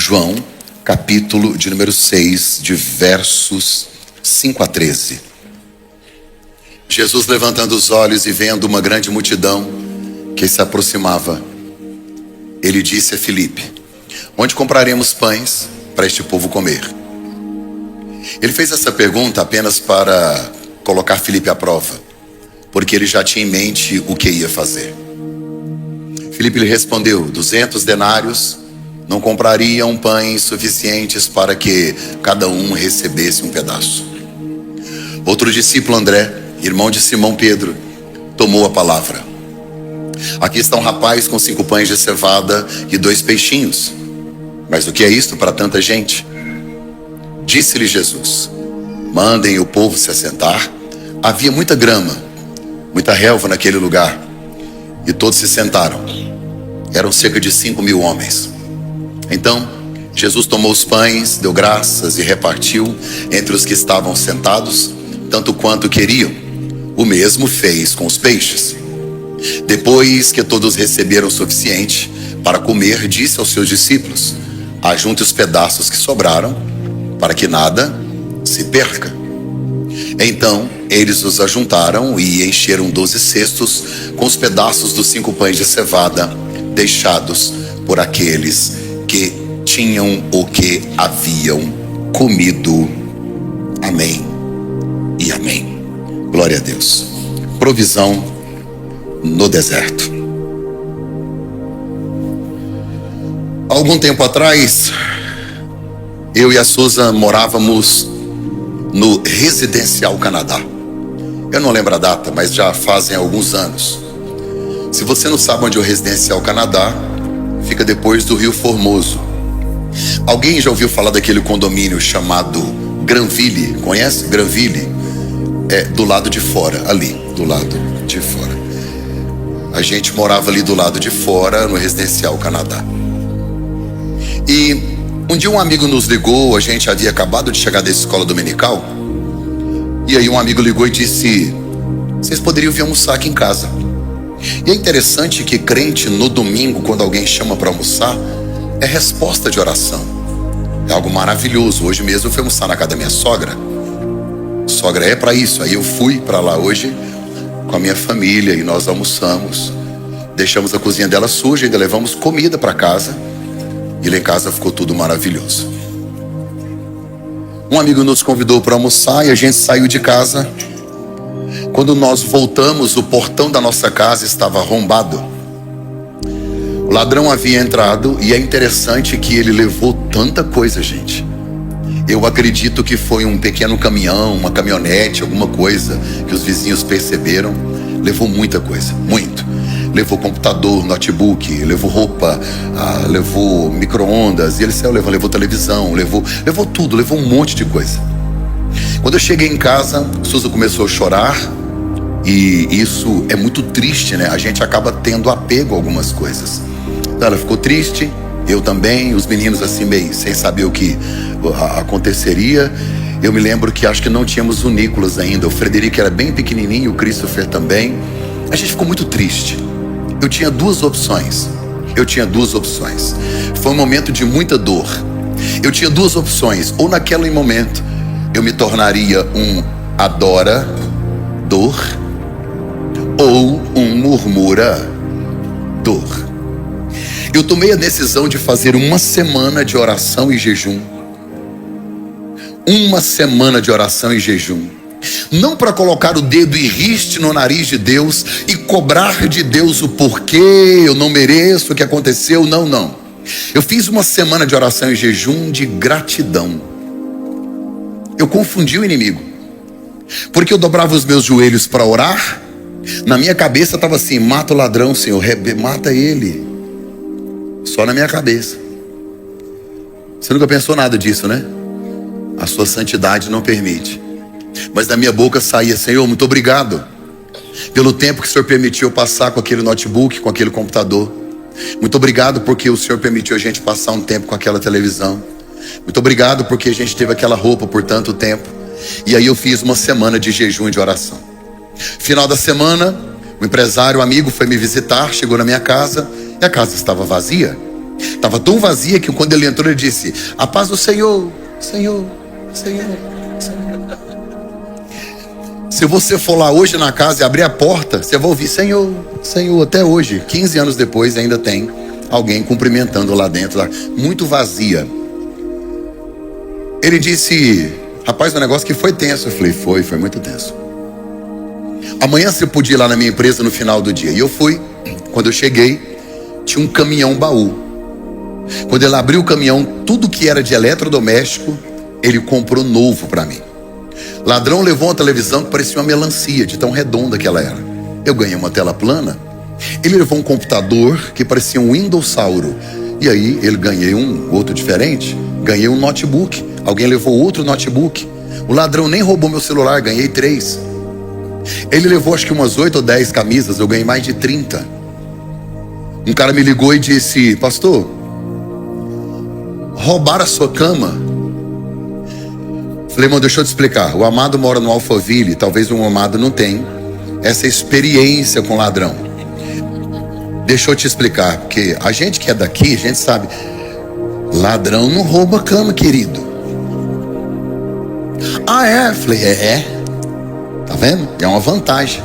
João, capítulo de número 6, de versos 5 a 13. Jesus, levantando os olhos e vendo uma grande multidão que se aproximava, ele disse a Filipe: onde compraremos pães para este povo comer? Ele fez essa pergunta apenas para colocar Filipe à prova, porque ele já tinha em mente o que ia fazer. Filipe lhe respondeu: 200 denários não comprariam pães suficientes para que cada um recebesse um pedaço. Outro discípulo, André, irmão de Simão Pedro, tomou a palavra: aqui está um rapaz com 5 pães de cevada e 2 peixinhos. Mas o que é isto para tanta gente? Disse-lhe Jesus: mandem o povo se assentar. Havia muita grama, muita relva naquele lugar, e todos se sentaram. Eram cerca de 5.000 homens. Então Jesus tomou os pães, deu graças e repartiu entre os que estavam sentados, tanto quanto queriam. O mesmo fez com os peixes. Depois que todos receberam o suficiente para comer, disse aos seus discípulos: ajunte os pedaços que sobraram, para que nada se perca. Então eles os ajuntaram e encheram 12 cestos com os pedaços dos 5 pães de cevada deixados por aqueles que tinham o que haviam comido. Amém e amém. Glória a Deus. Provisão no deserto. Algum tempo atrás, eu e a Susan morávamos no Residencial Canadá. Eu não lembro a data, mas já fazem alguns anos. Se você não sabe onde é o Residencial Canadá, fica depois do Rio Formoso. Alguém já ouviu falar daquele condomínio chamado Granville? Conhece? Granville é do lado de fora, ali, do lado de fora. A gente morava ali do lado de fora, no Residencial Canadá. E um dia um amigo nos ligou, a gente havia acabado de chegar da escola dominical. E aí um amigo ligou e disse: vocês poderiam vir almoçar aqui em casa. E é interessante que crente no domingo, quando alguém chama para almoçar, é resposta de oração. É algo maravilhoso. Hoje mesmo eu fui almoçar na casa da minha sogra. Sogra é para isso. Aí eu fui para lá hoje com a minha família e nós almoçamos. Deixamos a cozinha dela suja, ainda levamos comida para casa. E lá em casa ficou tudo maravilhoso. Um amigo nos convidou para almoçar e a gente saiu de casa. Quando nós voltamos, o portão da nossa casa estava arrombado. O ladrão havia entrado e é interessante que ele levou tanta coisa, gente. Eu acredito que foi um pequeno caminhão, uma caminhonete, alguma coisa que os vizinhos perceberam. Levou muita coisa, muito. Levou computador, notebook, levou roupa, levou micro-ondas. E ele saiu levando, levou televisão, levou tudo, levou um monte de coisa. Quando eu cheguei em casa, Susan começou a chorar. E isso é muito triste, né? A gente acaba tendo apego a algumas coisas. Então ela ficou triste, eu também, os meninos assim meio sem saber o que aconteceria. Eu me lembro que acho que não tínhamos o Nicolas ainda. O Frederico era bem pequenininho, o Christopher também. A gente ficou muito triste. Eu tinha duas opções. Foi um momento de muita dor. Eu tinha duas opções. Ou naquele momento eu me tornaria um adorador ou um murmurador. Eu tomei a decisão de fazer uma semana de oração e jejum. Uma semana de oração e jejum. Não para colocar o dedo e riste no nariz de Deus e cobrar de Deus o porquê, eu não mereço o que aconteceu, não. Eu fiz uma semana de oração e jejum de gratidão. Eu confundi o inimigo, porque eu dobrava os meus joelhos para orar. Na minha cabeça estava assim: mata o ladrão, Senhor, mata ele. Só na minha cabeça. Você nunca pensou nada disso, né? A sua santidade não permite. Mas da minha boca saía: Senhor, muito obrigado pelo tempo que o Senhor permitiu eu passar com aquele notebook, com aquele computador. Muito obrigado porque o Senhor permitiu a gente passar um tempo com aquela televisão. Muito obrigado porque a gente teve aquela roupa por tanto tempo. E aí eu fiz uma semana de jejum e de oração. Final da semana, o empresário, amigo, foi me visitar, chegou na minha casa e a casa estava vazia. Estava tão vazia que quando ele entrou, ele disse: a paz do Senhor, Senhor, Senhor, Senhor. Se você for lá hoje na casa e abrir a porta, você vai ouvir Senhor, Senhor. Até hoje, 15 anos depois, ainda tem alguém cumprimentando lá dentro, lá, muito vazia. Ele disse: rapaz, o negócio que foi tenso. Eu falei: foi muito tenso. Amanhã você podia ir lá na minha empresa no final do dia. E eu fui. Quando eu cheguei, tinha um caminhão baú. Quando ele abriu o caminhão, tudo que era de eletrodoméstico, ele comprou novo para mim. Ladrão levou uma televisão que parecia uma melancia, de tão redonda que ela era. Eu ganhei uma tela plana. Ele levou um computador que parecia um Windowsauro. E aí ele ganhei um outro diferente. Ganhei um notebook. Alguém levou outro notebook. O ladrão nem roubou meu celular, ganhei 3. Ele levou acho que umas 8 ou 10 camisas, eu ganhei mais de 30. Um cara me ligou e disse: pastor, roubaram a sua cama. Falei: irmão, deixa eu te explicar. O amado mora no Alphaville, talvez um amado não tenha essa experiência com ladrão. Deixa eu te explicar, porque a gente que é daqui, a gente sabe, ladrão não rouba cama, querido. Ah, é? Falei: tá vendo? É uma vantagem.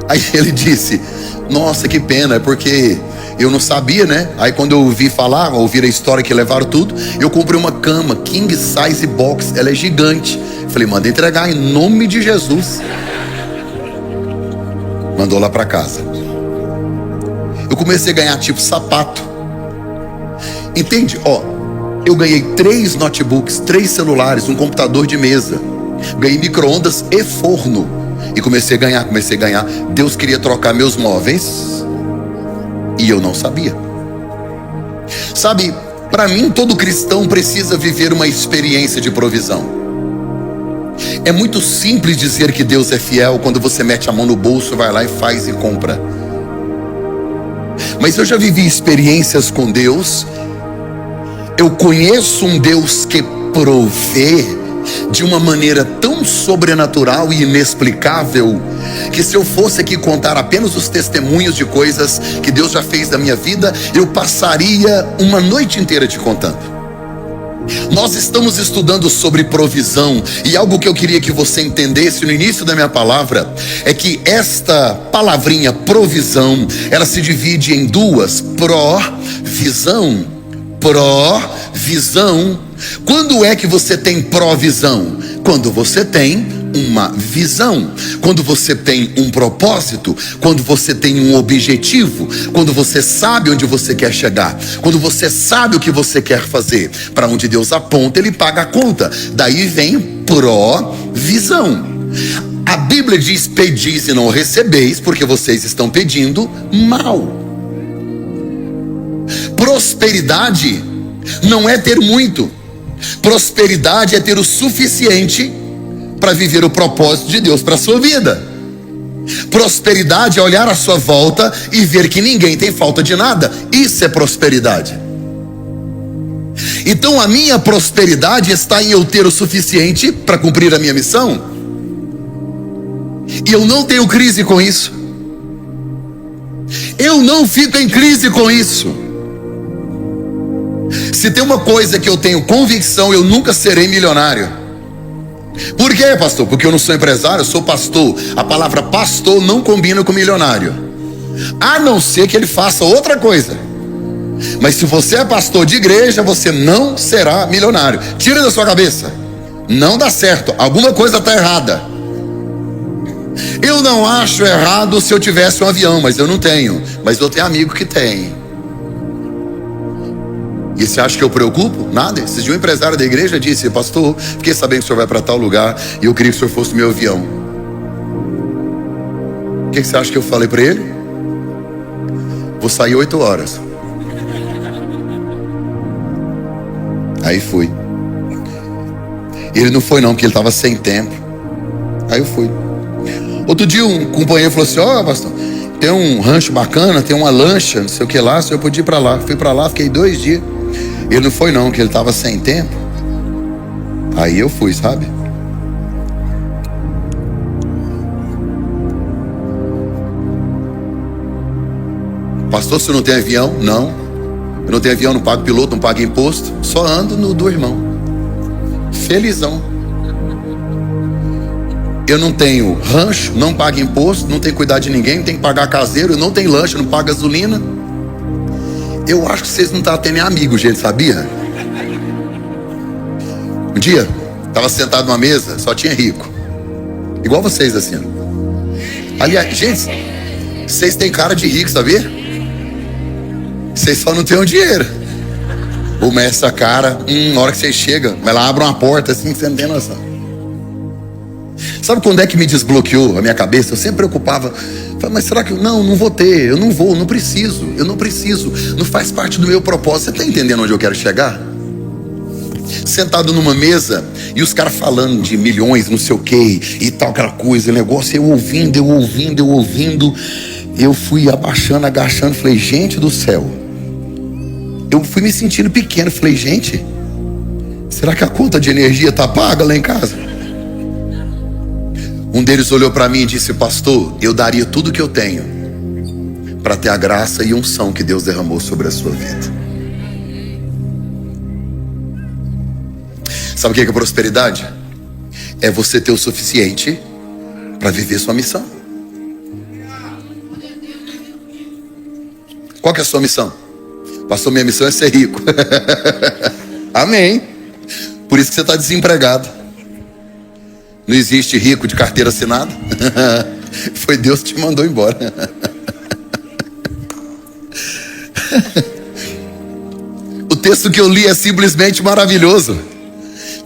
Aí ele disse: nossa, que pena, é porque eu não sabia, né? Aí quando eu ouvi falar, ouvir a história que levaram tudo, eu comprei uma cama king size box, ela é gigante. Falei: manda entregar em nome de Jesus. Mandou lá para casa. Eu comecei a ganhar tipo sapato. Entende? Ó, eu ganhei 3 notebooks, 3 celulares, um computador de mesa. Ganhei micro-ondas e forno. E comecei a ganhar. Deus queria trocar meus móveis e eu não sabia. Sabe, para mim todo cristão precisa viver uma experiência de provisão. É muito simples dizer que Deus é fiel quando você mete a mão no bolso, vai lá e faz e compra. Mas eu já vivi experiências com Deus. Eu conheço um Deus que provê de uma maneira tão sobrenatural e inexplicável, que se eu fosse aqui contar apenas os testemunhos de coisas que Deus já fez na minha vida, eu passaria uma noite inteira te contando. Nós estamos estudando sobre provisão, e algo que eu queria que você entendesse no início da minha palavra é que esta palavrinha provisão, ela se divide em duas: provisão. Provisão. Quando é que você tem provisão? Quando você tem uma visão, quando você tem um propósito, quando você tem um objetivo, quando você sabe onde você quer chegar, quando você sabe o que você quer fazer. Para onde Deus aponta, Ele paga a conta. Daí vem provisão. A Bíblia diz: pedis e não recebeis, porque vocês estão pedindo mal. Prosperidade não é ter muito. Prosperidade é ter o suficiente para viver o propósito de Deus para a sua vida. Prosperidade é olhar à sua volta e ver que ninguém tem falta de nada. Isso é prosperidade. Então a minha prosperidade está em eu ter o suficiente para cumprir a minha missão. E eu não tenho crise com isso. Eu não fico em crise com isso. Se tem uma coisa que eu tenho convicção, eu nunca serei milionário. Por quê, pastor? Porque eu não sou empresário, eu sou pastor. A palavra pastor não combina com milionário, a não ser que ele faça outra coisa. Mas se você é pastor de igreja, você não será milionário. Tira da sua cabeça. Não dá certo, alguma coisa está errada. Eu não acho errado se eu tivesse um avião, mas eu não tenho. Mas eu tenho amigo que tem. E você acha que eu preocupo? Nada. Esse dia um empresário da igreja disse: pastor, fiquei sabendo que o senhor vai para tal lugar e eu queria que o senhor fosse no meu avião. O que você acha que eu falei para ele? Vou sair 8 horas. Aí fui. Ele não foi não, porque ele estava sem tempo. Aí eu fui. Outro dia um companheiro falou assim: ó, pastor, tem um rancho bacana, tem uma lancha, não sei o que lá, o senhor podia ir para lá. Fui para lá, fiquei 2 dias. Ele não foi não, que ele estava sem tempo. Aí eu fui, sabe? Pastor, você não tem avião? Não. Eu não tenho avião, não pago piloto, não pago imposto. Só ando no do irmão. Felizão. Eu não tenho rancho, não pago imposto, não tenho que cuidar de ninguém, não tenho que pagar caseiro, eu não tenho lanche, não pago gasolina. Eu acho que vocês não estão tendo nem amigos, gente, sabia? Um dia, estava sentado numa mesa, só tinha rico. Igual vocês, assim. Aliás, gente, vocês têm cara de rico, sabia? Vocês só não têm o dinheiro. O mestre, a cara, na hora que vocês chegam, ela abre uma porta assim, você não tem noção. Sabe quando é que me desbloqueou a minha cabeça? Eu sempre preocupava. Falei, mas será que não vou ter? Eu não vou, não preciso. Eu não preciso. Não faz parte do meu propósito. Você está entendendo onde eu quero chegar? Sentado numa mesa e os caras falando de milhões, não sei o que e tal, aquela coisa, negócio, eu ouvindo. Eu fui abaixando, agachando, falei, gente do céu. Eu fui me sentindo pequeno, falei, gente, será que a conta de energia tá paga lá em casa? Um deles olhou para mim e disse, pastor, eu daria tudo que eu tenho para ter a graça e unção que Deus derramou sobre a sua vida. Sabe o que é prosperidade? É você ter o suficiente para viver sua missão. Qual que é a sua missão? Pastor, minha missão é ser rico. Amém. Por isso que você está desempregado. Não existe rico de carteira assinada. Foi Deus que te mandou embora. O texto que eu li é simplesmente maravilhoso.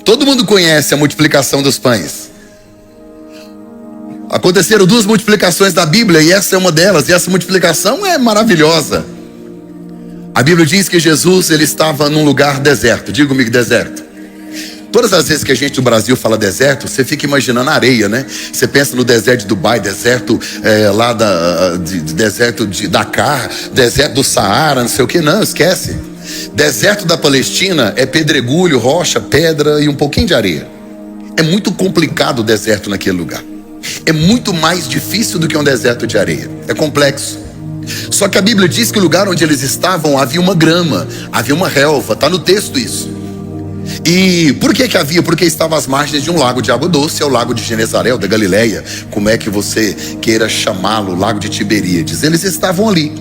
Todo mundo conhece a multiplicação dos pães. Aconteceram 2 multiplicações da Bíblia e essa é uma delas. E essa multiplicação é maravilhosa. A Bíblia diz que Jesus, ele estava num lugar deserto. Diga comigo, deserto. Todas as vezes que a gente do Brasil fala deserto, você fica imaginando areia, né? Você pensa no deserto de Dubai, deserto deserto de Dakar, deserto do Saara, não sei o que. Não, esquece. Deserto da Palestina é pedregulho, rocha, pedra e um pouquinho de areia. É muito complicado o deserto naquele lugar. É muito mais difícil do que um deserto de areia. É complexo. Só que a Bíblia diz que o lugar onde eles estavam havia uma grama, havia uma relva, está no texto isso. E por que havia? Porque estava às margens de um lago de água doce, é o lago de Genezaré, ou da Galileia, como é que você queira chamá-lo, lago de Tiberíades. Eles estavam ali.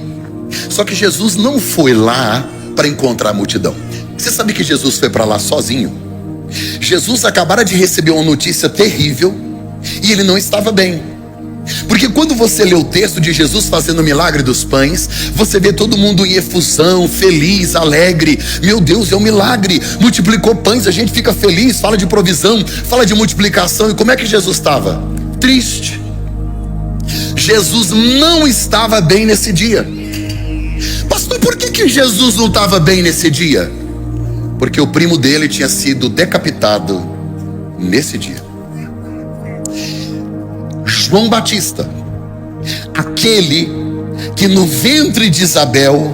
Só que Jesus não foi lá para encontrar a multidão. Você sabe que Jesus foi para lá sozinho? Jesus acabara de receber uma notícia terrível e ele não estava bem. Porque quando você lê o texto de Jesus fazendo o milagre dos pães, você vê todo mundo em efusão, feliz, alegre. Meu Deus, é um milagre, multiplicou pães, a gente fica feliz, fala de provisão, fala de multiplicação. E como é que Jesus estava? Triste. Jesus não estava bem nesse dia. Pastor, por que Jesus não estava bem nesse dia? Porque o primo dele tinha sido decapitado nesse dia. João Batista, aquele que no ventre de Isabel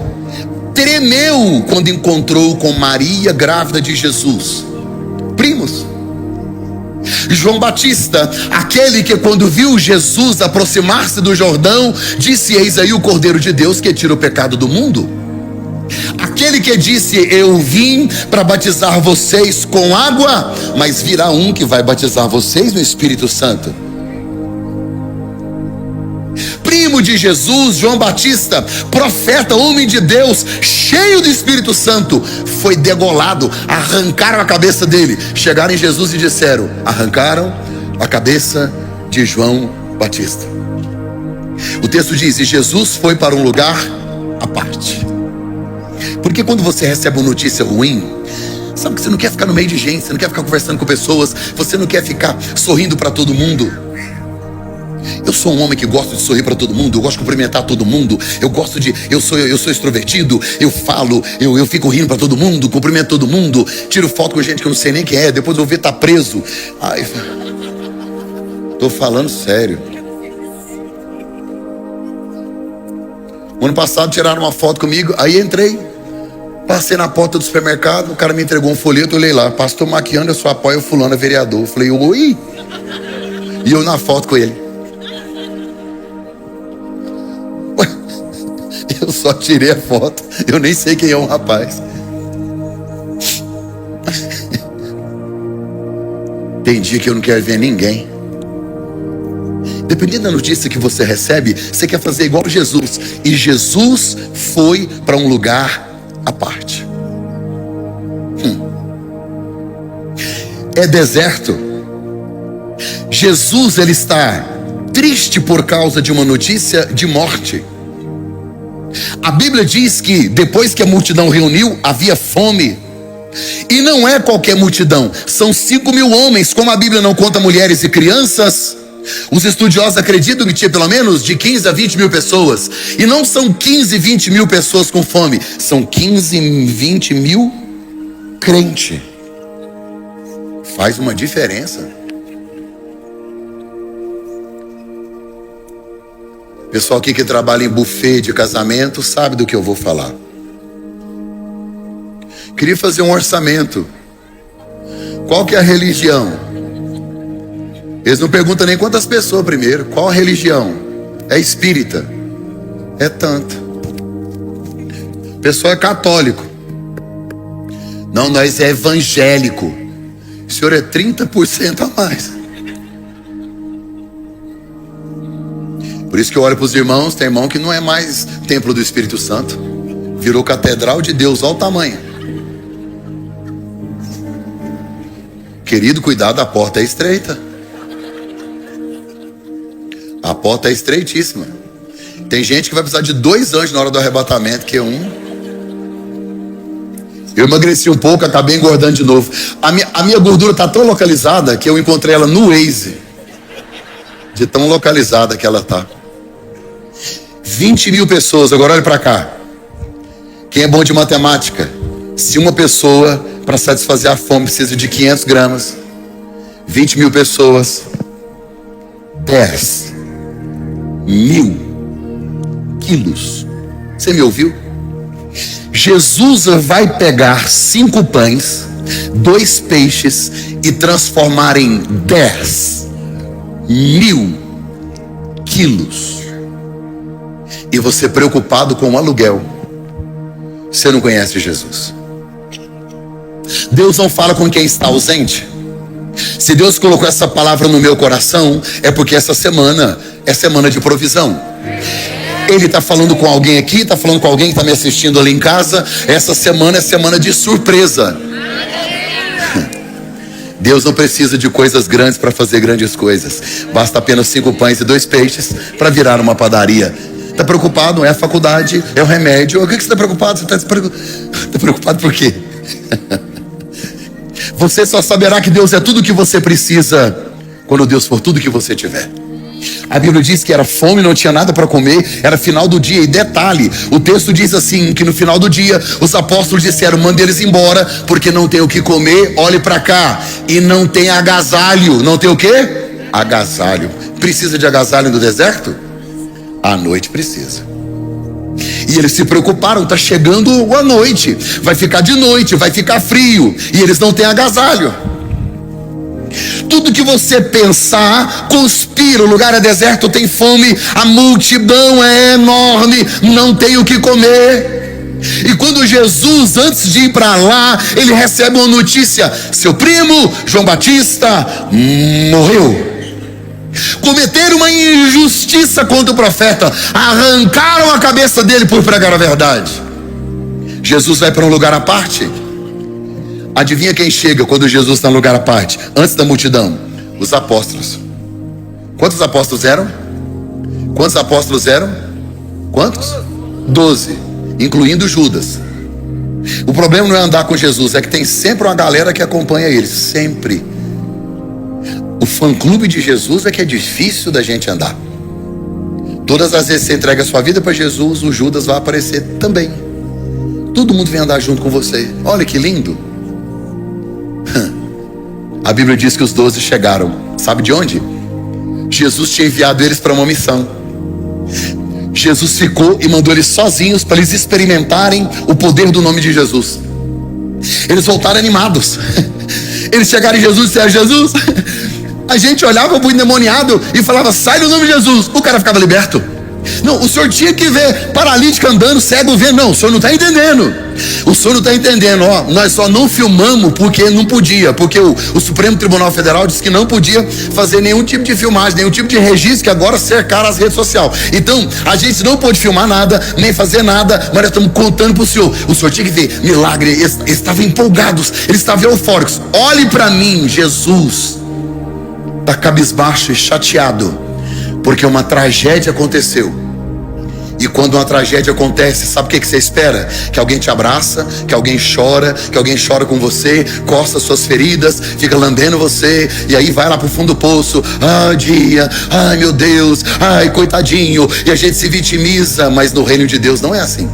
tremeu quando encontrou com Maria grávida de Jesus. Primos. João Batista, aquele que quando viu Jesus aproximar-se do Jordão, disse, eis aí o Cordeiro de Deus que tira o pecado do mundo. Aquele que disse, eu vim para batizar vocês com água, mas virá um que vai batizar vocês no Espírito Santo. Primo de Jesus, João Batista, profeta, homem de Deus, cheio do Espírito Santo, foi degolado, arrancaram a cabeça dele, chegaram em Jesus e disseram, arrancaram a cabeça de João Batista. O texto diz, e Jesus foi para um lugar à parte. Porque quando você recebe uma notícia ruim, sabe que você não quer ficar no meio de gente, você não quer ficar conversando com pessoas, você não quer ficar sorrindo para todo mundo. Eu sou um homem que gosta de sorrir para todo mundo, eu gosto de cumprimentar todo mundo, eu sou extrovertido, eu falo, eu fico rindo para todo mundo, cumprimento todo mundo, tiro foto com gente que eu não sei nem quem é, depois eu vou ver tá preso. Ai, tô falando sério. O ano passado tiraram uma foto comigo, aí entrei, passei na porta do supermercado, o cara me entregou um folheto, eu olhei lá, pastor Maquiano, eu só apoio o fulano, é vereador. Eu falei, oi? E eu na foto com ele. só tirei a foto. Eu nem sei quem é o rapaz. Tem dia que eu não quero ver ninguém. Dependendo da notícia que você recebe, você quer fazer igual Jesus. E Jesus foi para um lugar à parte. É deserto. Jesus, ele está triste por causa de uma notícia de morte. A Bíblia diz que depois que a multidão reuniu, havia fome. E não é qualquer multidão, são 5.000 homens. Como a Bíblia não conta mulheres e crianças, os estudiosos acreditam que tinha pelo menos de 15 a 20 mil pessoas. E não são 15, 20 mil pessoas com fome, são 15, 20 mil crentes. Faz uma diferença. Pessoal aqui que trabalha em buffet de casamento sabe do que eu vou falar. Queria fazer um orçamento. Qual que é a religião? Eles não perguntam nem quantas pessoas primeiro. Qual a religião? É espírita? É tanto. O pessoal é católico. Não, nós é evangélico. O senhor é 30% a mais. Por isso que eu olho para os irmãos. Tem irmão que não é mais templo do Espírito Santo, virou catedral de Deus. Olha o tamanho. Querido, cuidado, a porta é estreita. A porta é estreitíssima. Tem gente que vai precisar de 2 anjos na hora do arrebatamento, que um. Eu emagreci um pouco, acabei engordando de novo. A minha gordura está tão localizada que eu encontrei ela no Waze. De tão localizada que ela está. 20 mil pessoas, agora olha para cá. Quem é bom de matemática? Se uma pessoa, para satisfazer a fome, precisa de 500 gramas, 20 mil pessoas, 10 mil quilos. Você me ouviu? Jesus vai pegar 5 pães, 2 peixes e transformar em 10 mil quilos. E você preocupado com o aluguel, você não conhece Jesus. Deus não fala com quem está ausente. Se Deus colocou essa palavra no meu coração, é porque essa semana é semana de provisão. Ele está falando com alguém aqui, está falando com alguém que está me assistindo ali em casa. Essa semana é semana de surpresa. Deus não precisa de coisas grandes para fazer grandes coisas. Basta apenas 5 pães e 2 peixes para virar uma padaria. Está preocupado? É a faculdade, é o remédio. O que você está preocupado? Você está preocupado por quê? Você só saberá que Deus é tudo o que você precisa quando Deus for tudo o que você tiver. A Bíblia diz que era fome, não tinha nada para comer, era final do dia. E detalhe, o texto diz assim, que no final do dia os apóstolos disseram: mande eles embora, porque não tem o que comer. Olhe para cá, e não tem agasalho. Não tem o quê? Agasalho. Precisa de agasalho no deserto? À noite precisa. E eles se preocuparam, está chegando a noite, vai ficar de noite, vai ficar frio, e eles não têm agasalho. Tudo que você pensar, conspira. O lugar é deserto, tem fome, a multidão é enorme, não tem o que comer. E quando Jesus, antes de ir para lá, ele recebe uma notícia: seu primo João Batista morreu. Cometeram uma injustiça contra o profeta, arrancaram a cabeça dele por pregar a verdade. Jesus vai para um lugar à parte. Adivinha quem chega quando Jesus está no lugar à parte? Antes da multidão, os apóstolos. Quantos apóstolos eram? Quantos apóstolos eram? Quantos? 12, incluindo Judas. O problema não é andar com Jesus, é que tem sempre uma galera que acompanha ele, sempre. O fã-clube de Jesus é que é difícil da gente andar. Todas as vezes que você entrega a sua vida para Jesus, o Judas vai aparecer também. Todo mundo vem andar junto com você. Olha que lindo. A Bíblia diz que os 12 chegaram. Sabe de onde? Jesus tinha enviado eles para uma missão. Jesus ficou e mandou eles sozinhos para eles experimentarem o poder do nome de Jesus. Eles voltaram animados. Eles chegaram em Jesus e disseram: Jesus, a gente olhava para o endemoniado e falava: sai no nome de Jesus. O cara ficava liberto. Não, o senhor tinha que ver paralítico andando, cego vendo. Não, o senhor não está entendendo. O senhor não está entendendo. Ó, nós só não filmamos porque não podia. Porque o Supremo Tribunal Federal disse que não podia fazer nenhum tipo de filmagem, nenhum tipo de registro, que agora cercaram as redes sociais. Então, a gente não pôde filmar nada, nem fazer nada, mas nós estamos contando para o senhor. O senhor tinha que ver milagre. Eles estavam empolgados, eles estavam eufóricos. Olhe para mim, Jesus está cabisbaixo e chateado, porque uma tragédia aconteceu. E quando uma tragédia acontece, sabe o que você espera? Que alguém te abraça, que alguém chora com você, coça suas feridas, fica lambendo você, e aí vai lá pro fundo do poço. Ai, dia, ai meu Deus, ai coitadinho. E a gente se vitimiza, mas no reino de Deus não é assim.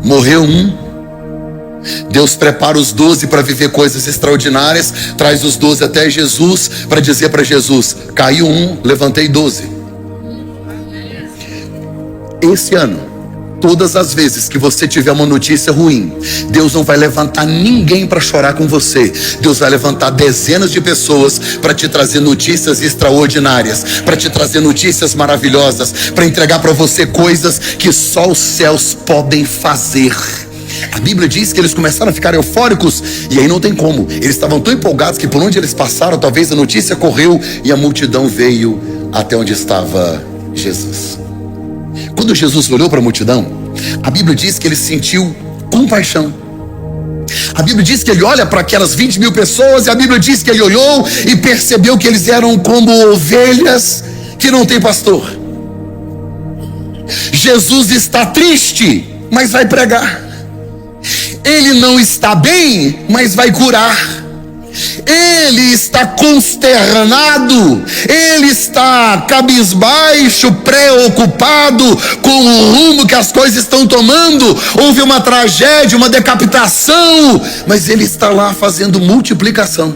Morreu um, Deus prepara os 12 para viver coisas extraordinárias, traz os 12 até Jesus, para dizer para Jesus: caiu um, levantei 12. Esse ano, todas as vezes que você tiver uma notícia ruim, Deus não vai levantar ninguém para chorar com você. Deus vai levantar dezenas de pessoas para te trazer notícias extraordinárias, para te trazer notícias maravilhosas, para entregar para você coisas que só os céus podem fazer. A Bíblia diz que eles começaram a ficar eufóricos, e aí não tem como. Eles estavam tão empolgados que por onde eles passaram, talvez a notícia correu e a multidão veio até onde estava Jesus. Quando Jesus olhou para a multidão, a Bíblia diz que ele sentiu compaixão. A Bíblia diz que ele olha para aquelas 20 mil pessoas, e a Bíblia diz que ele olhou e percebeu que eles eram como ovelhas que não tem pastor. Jesus está triste, mas vai pregar. Ele não está bem, mas vai curar. Ele está consternado, ele está cabisbaixo, preocupado com o rumo que as coisas estão tomando. Houve uma tragédia, uma decapitação, mas ele está lá fazendo multiplicação.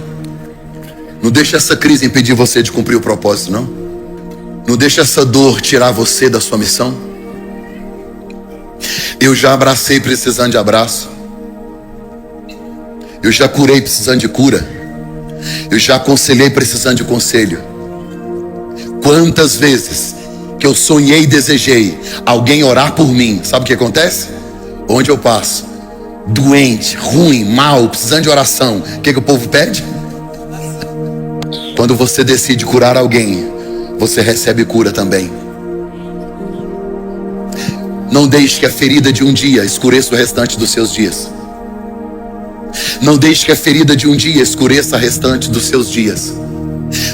Não deixa essa crise impedir você de cumprir o propósito, não. Não deixa essa dor tirar você da sua missão. Eu já abracei precisando de abraço. Eu já curei precisando de cura. Eu já aconselhei precisando de conselho. Quantas vezes que eu sonhei e desejei alguém orar por mim, sabe o que acontece? Onde eu passo, doente, ruim, mal, precisando de oração, o que o povo pede? Quando você decide curar alguém, você recebe cura também. Não deixe que a ferida de um dia escureça o restante dos seus dias. Não deixe que a ferida de um dia escureça o restante dos seus dias.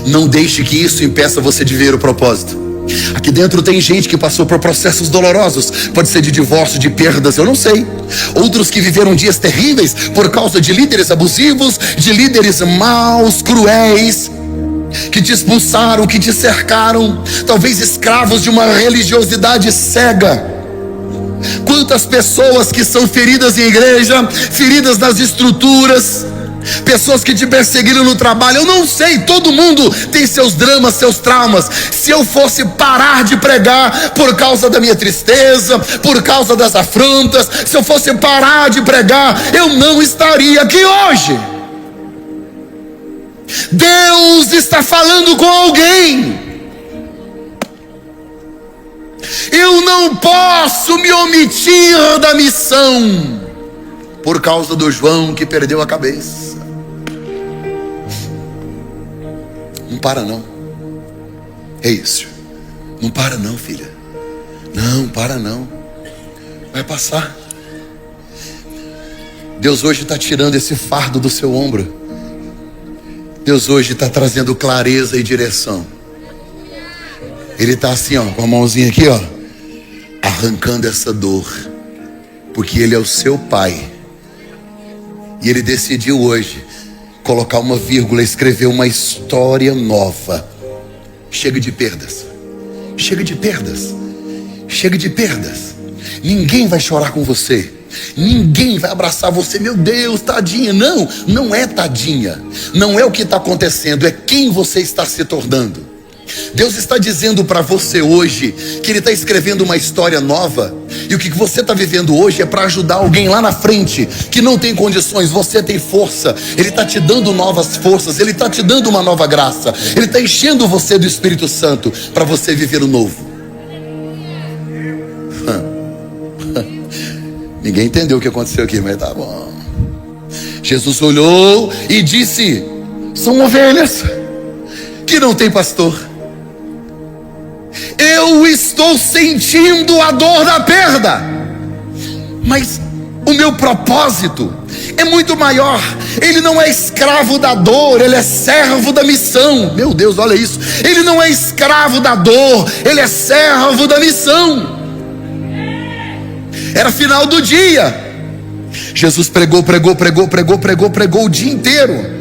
Não deixe que isso impeça você de ver o propósito. Aqui dentro tem gente que passou por processos dolorosos. Pode ser de divórcio, de perdas, eu não sei. Outros que viveram dias terríveis por causa de líderes abusivos, de líderes maus, cruéis, que te expulsaram, que te cercaram. Talvez escravos de uma religiosidade cega. Quantas pessoas que são feridas em igreja, feridas nas estruturas, pessoas que te perseguiram no trabalho. Eu não sei, todo mundo tem seus dramas, seus traumas. Se eu fosse parar de pregar por causa da minha tristeza, por causa das afrontas, se eu fosse parar de pregar, eu não estaria aqui hoje. Deus está falando com alguém. Eu não posso me omitir da missão por causa do João que perdeu a cabeça. Não para não. É isso. Não para não, filha. Não para não. Vai passar. Deus hoje está tirando esse fardo do seu ombro. Deus hoje está trazendo clareza e direção. Ele está assim, ó, com a mãozinha aqui, ó, arrancando essa dor, porque Ele é o seu Pai. E Ele decidiu hoje colocar uma vírgula, escrever uma história nova. Chega de perdas. Chega de perdas. Chega de perdas. Ninguém vai chorar com você. Ninguém vai abraçar você. Meu Deus, tadinha. Não, não é tadinha. Não é o que está acontecendo, é quem você está se tornando. Deus está dizendo para você hoje que Ele está escrevendo uma história nova, e o que você está vivendo hoje é para ajudar alguém lá na frente que não tem condições. Você tem força, Ele está te dando novas forças, Ele está te dando uma nova graça, Ele está enchendo você do Espírito Santo para você viver o novo. Ninguém entendeu o que aconteceu aqui, mas tá bom. Jesus olhou e disse: são ovelhas que não tem pastor. Eu estou sentindo a dor da perda, mas o meu propósito é muito maior. Ele não é escravo da dor, ele é servo da missão. Meu Deus, olha isso. Ele não é escravo da dor, ele é servo da missão. Era final do dia. Jesus pregou o dia inteiro.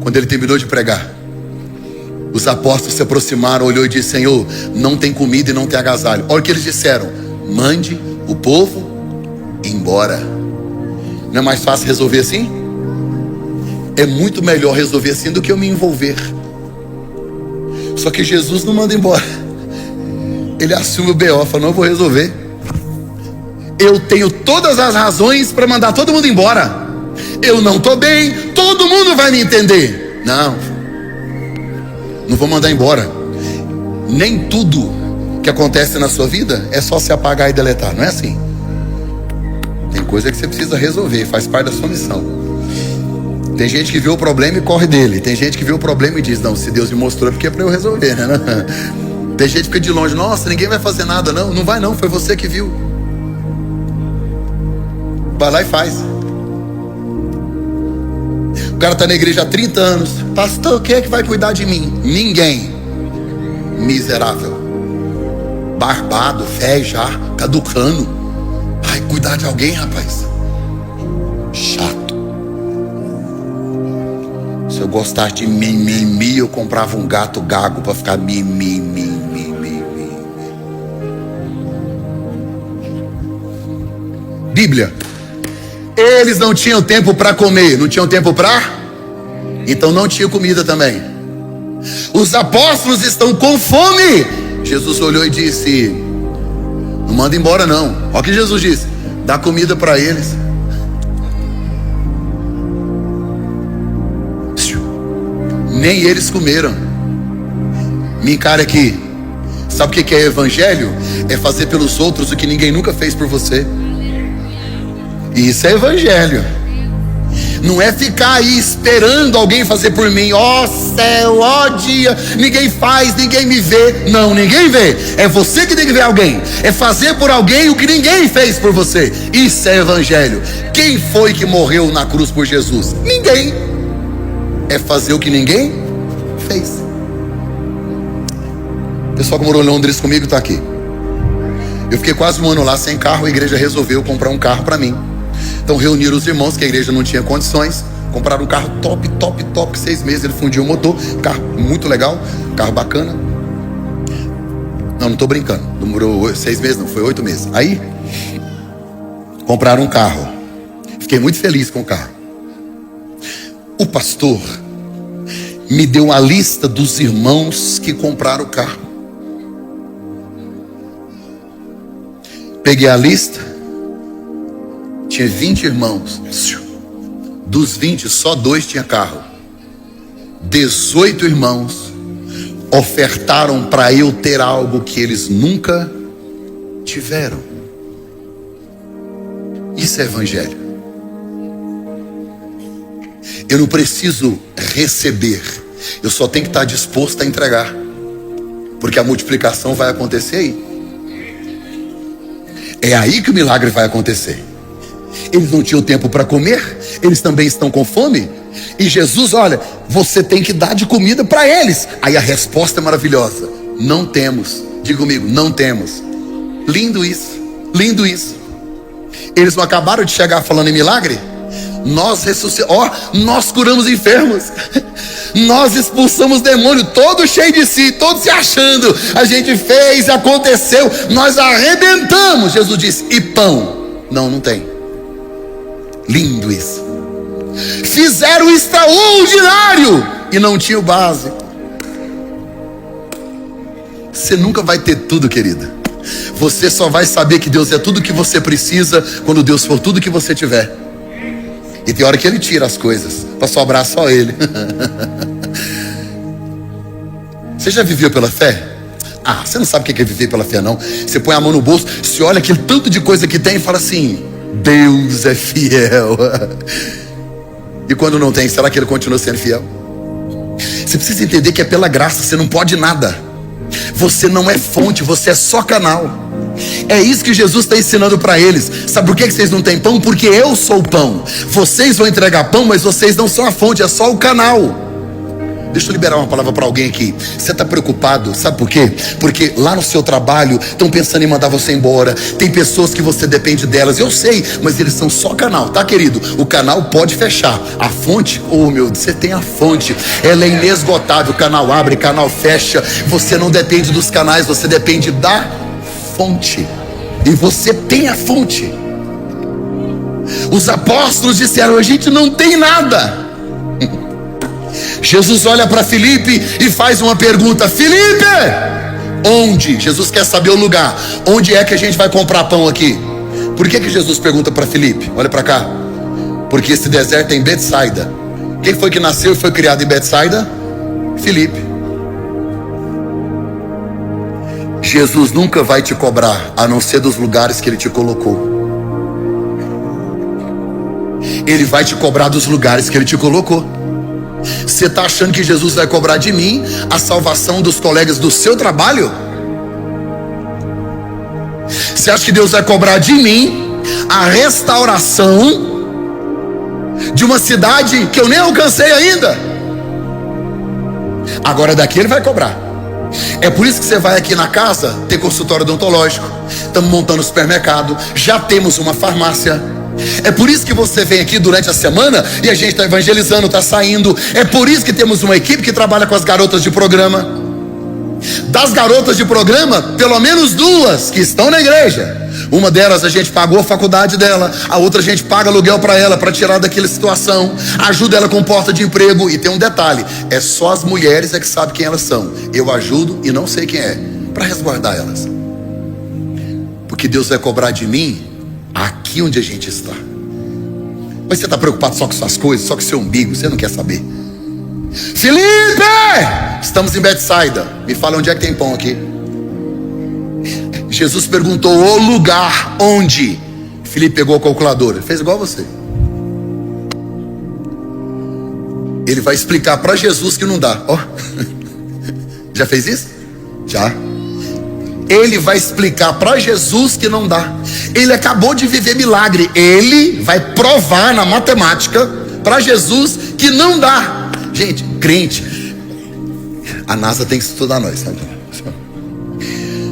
Quando ele terminou de pregar, os apóstolos se aproximaram, olhou e disse: Senhor, não tem comida e não tem agasalho. Olha o que eles disseram: mande o povo embora. Não é mais fácil resolver assim? É muito melhor resolver assim do que eu me envolver. Só que Jesus não manda embora. Ele assume o BO, fala: não, eu vou resolver. Eu tenho todas as razões para mandar todo mundo embora. Eu não estou bem, todo mundo vai me entender. Não vou mandar embora. Nem tudo que acontece na sua vida é só se apagar e deletar, não é assim. Tem coisa que você precisa resolver, faz parte da sua missão. Tem gente que vê o problema e corre dele. Tem gente que vê o problema e diz: não, se Deus me mostrou é porque é para eu resolver, né? Tem gente que fica de longe: nossa, ninguém vai fazer nada. Não vai não, foi você que viu. Vai lá e faz. O cara está na igreja há 30 anos. Pastor, quem é que vai cuidar de mim? Ninguém. Miserável, barbado, velho já, caducando. Vai cuidar de alguém, rapaz? Chato. Se eu gostasse de mimimi, eu comprava um gato gago para ficar mimimi. Bíblia. Eles não tinham tempo para comer, não tinham tempo para? Então não tinha comida também. Os apóstolos estão com fome. Jesus olhou e disse: não manda embora não. Olha o que Jesus disse: dá comida para eles. Nem eles comeram. Me encare aqui. Sabe o que é evangelho? É fazer pelos outros o que ninguém nunca fez por você. Isso é evangelho. Não é ficar aí esperando alguém fazer por mim. Ó céu, ó dia, ninguém faz, ninguém me vê. Não, ninguém vê. É você que tem que ver alguém. É fazer por alguém o que ninguém fez por você. Isso é evangelho. Quem foi que morreu na cruz por Jesus? Ninguém. É fazer o que ninguém fez. O pessoal que morou em Londres comigo está aqui. Eu fiquei quase um ano lá sem carro. A igreja resolveu comprar um carro para mim. Então reuniram os irmãos, que a igreja não tinha condições. Compraram um carro top. 6 meses ele fundiu o motor. Carro muito legal, carro bacana. Não estou brincando. Demorou 6 meses, não, foi 8 meses. Aí compraram um carro. Fiquei muito feliz com o carro. O pastor me deu a lista dos irmãos que compraram o carro. Peguei a lista. Tinha 20 irmãos. Dos 20, só 2 tinham carro. 18 irmãos ofertaram para eu ter algo que eles nunca tiveram. Isso é evangelho. Eu não preciso receber, eu só tenho que estar disposto a entregar, porque a multiplicação vai acontecer aí. É aí que o milagre vai acontecer. Eles não tinham tempo para comer, eles também estão com fome. E Jesus, olha, você tem que dar de comida para eles. Aí a resposta é maravilhosa: não temos. Diga comigo, não temos. Lindo isso, lindo isso. Eles não acabaram de chegar falando em milagre? Nós ressuscitamos, nós curamos enfermos. Nós expulsamos demônio, todo cheio de si, todo se achando. A gente fez, aconteceu, nós arrebentamos. Jesus disse: e pão? Não tem. Lindo isso. Fizeram o extraordinário. e não tinha o básico. Você nunca vai ter tudo, querida. Você só vai saber que Deus é tudo que você precisa quando Deus for tudo que você tiver. E tem hora que Ele tira as coisas para sobrar só Ele. Você já viveu pela fé? Ah, você não sabe o que é viver pela fé, não. Você põe a mão no bolso, você olha aquele tanto de coisa que tem e fala assim: Deus é fiel. E quando não tem, será que Ele continua sendo fiel? Você precisa entender que é pela graça, você não pode nada. Você não é fonte, você é só canal. É isso que Jesus está ensinando para eles. Sabe por que vocês não têm pão? Porque eu sou o pão. Vocês vão entregar pão, mas vocês não são a fonte, é só o canal. Deixa eu liberar uma palavra para alguém aqui. Você está preocupado, sabe por quê? Porque lá no seu trabalho estão pensando em mandar você embora. Tem pessoas que você depende delas, eu sei, mas eles são só canal, tá, querido? O canal pode fechar. A fonte, oh meu Deus, você tem a fonte. Ela é inesgotável. O canal abre, o canal fecha. Você não depende dos canais, você depende da fonte. E você tem a fonte. Os apóstolos disseram: a gente não tem nada. Jesus olha para Filipe e faz uma pergunta: Filipe, onde? Jesus quer saber o lugar. Onde é que a gente vai comprar pão aqui? Por que Jesus pergunta para Filipe? Olha para cá. Porque esse deserto é em Betsaida. Quem foi que nasceu e foi criado em Betsaida? Filipe. Jesus nunca vai te cobrar, a não ser dos lugares que Ele te colocou. Ele vai te cobrar dos lugares que Ele te colocou. Você está achando que Jesus vai cobrar de mim a salvação dos colegas do seu trabalho? Você acha que Deus vai cobrar de mim a restauração de uma cidade que eu nem alcancei ainda? Agora daqui Ele vai cobrar. É por isso que você vai aqui na casa ter consultório odontológico. Estamos montando supermercado, já temos uma farmácia. É por isso que você vem aqui durante a semana e a gente está evangelizando, está saindo. É por isso que temos uma equipe que trabalha com as garotas de programa. Das garotas de programa, pelo menos 2 que estão na igreja. Uma delas a gente pagou a faculdade dela, a outra a gente paga aluguel para ela, para tirar daquela situação, ajuda ela com porta de emprego. E tem um detalhe: é só as mulheres é que sabem quem elas são. Eu ajudo e não sei quem é, para resguardar elas. Porque Deus vai cobrar de mim aqui onde a gente está. Mas você está preocupado só com suas coisas, só com seu umbigo, você não quer saber. Filipe, estamos em Betsaida. Me fala onde é que tem pão aqui. Jesus perguntou o lugar onde. Filipe pegou a calculadora, fez igual você. Ele vai explicar para Jesus que não dá. Ó, já fez isso? Já. Ele vai explicar para Jesus que não dá. Ele acabou de viver milagre. Ele vai provar na matemática para Jesus que não dá. Gente, crente, a NASA tem que estudar nós, sabe?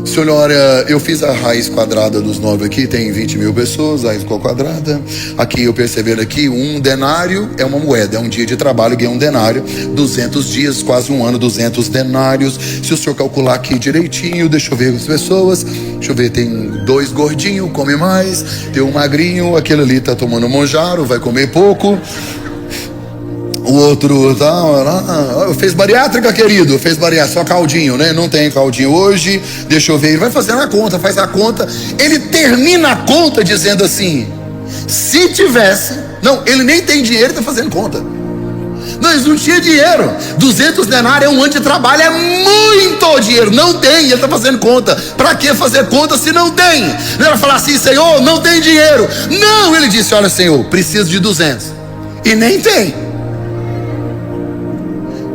Senhor, olha, eu fiz a raiz quadrada dos 9 aqui, tem 20 mil pessoas, a raiz quadrada. Aqui eu percebendo aqui, 1 denário é uma moeda, é um dia de trabalho, ganha 1 denário. 200 dias, quase 1 ano, 200 denários. Se o senhor calcular aqui direitinho, deixa eu ver as pessoas. Deixa eu ver, tem 2 gordinhos, come mais. Tem um magrinho, aquele ali tá tomando monjaro, vai comer pouco. O outro fez bariátrica, querido, fez bariátrica, só caldinho, né? Não tem caldinho hoje, deixa eu ver. Ele vai fazendo a conta, faz a conta. Ele termina a conta dizendo assim: se tivesse, não, ele nem tem dinheiro, ele está fazendo conta. Não, eles não tinham dinheiro. 200 denários é 1 ano de trabalho, é muito dinheiro. Não tem, ele está fazendo conta. Para que fazer conta se não tem? Ele vai falar assim: Senhor, não tem dinheiro. Não, ele disse: olha, Senhor, preciso de 200. E nem tem.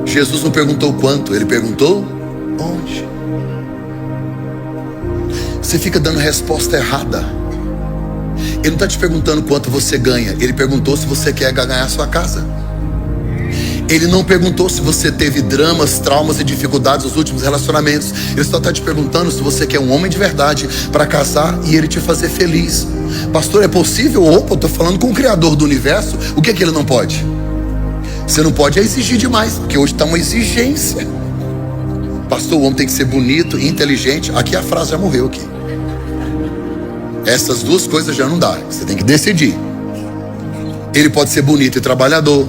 Jesus não perguntou quanto, ele perguntou onde. Você fica dando resposta errada. Ele não está te perguntando quanto você ganha, ele perguntou se você quer ganhar a sua casa. Ele não perguntou se você teve dramas, traumas e dificuldades nos últimos relacionamentos. Ele só está te perguntando se você quer um homem de verdade para casar e ele te fazer feliz. Pastor, é possível? Opa, eu estou falando com o Criador do universo. O que é que ele não pode? Você não pode exigir demais, porque hoje está uma exigência. Pastor, o homem tem que ser bonito e inteligente. Aqui a frase já morreu aqui. Essas 2 coisas já não dá. Você tem que decidir. Ele pode ser bonito e trabalhador.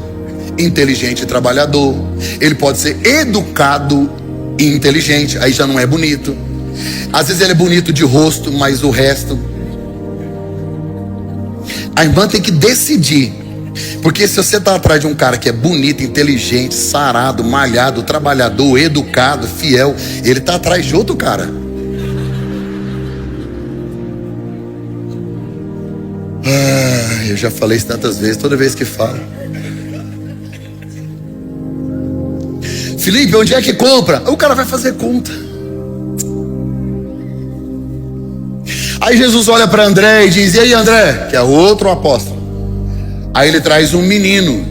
inteligente e trabalhador. Ele pode ser educado e inteligente, aí já não é bonito. Às vezes ele é bonito de rosto, mas o resto... A irmã tem que decidir. Porque se você está atrás de um cara que é bonito, inteligente, sarado, malhado, trabalhador, educado, fiel, ele está atrás de outro cara. Eu já falei isso tantas vezes, toda vez que falo. Felipe, onde é que compra? O cara vai fazer conta. Aí Jesus olha para André e diz: e aí, André, que é outro apóstolo. Aí ele traz um menino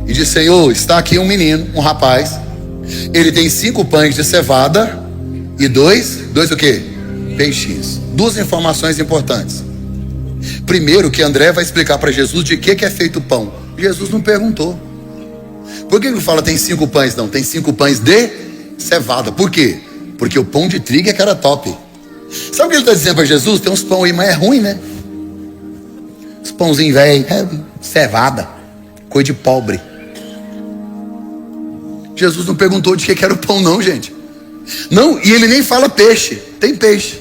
e diz: Senhor, está aqui um menino, um rapaz. Ele tem 5 pães de cevada e dois o quê? Peixinhos. 2 informações importantes. Primeiro, que André vai explicar para Jesus de que é feito o pão. Jesus não perguntou. Por que ele fala tem 5 pães? Não, tem 5 pães de cevada. Por quê? Porque o pão de trigo é que era top. Sabe o que ele está dizendo para Jesus? Tem uns pão aí, mas é ruim, né? Os pãozinhos velho, cevada, coisa de pobre. Jesus não perguntou de que era o pão não, gente. Não, e ele nem fala peixe. Tem peixe,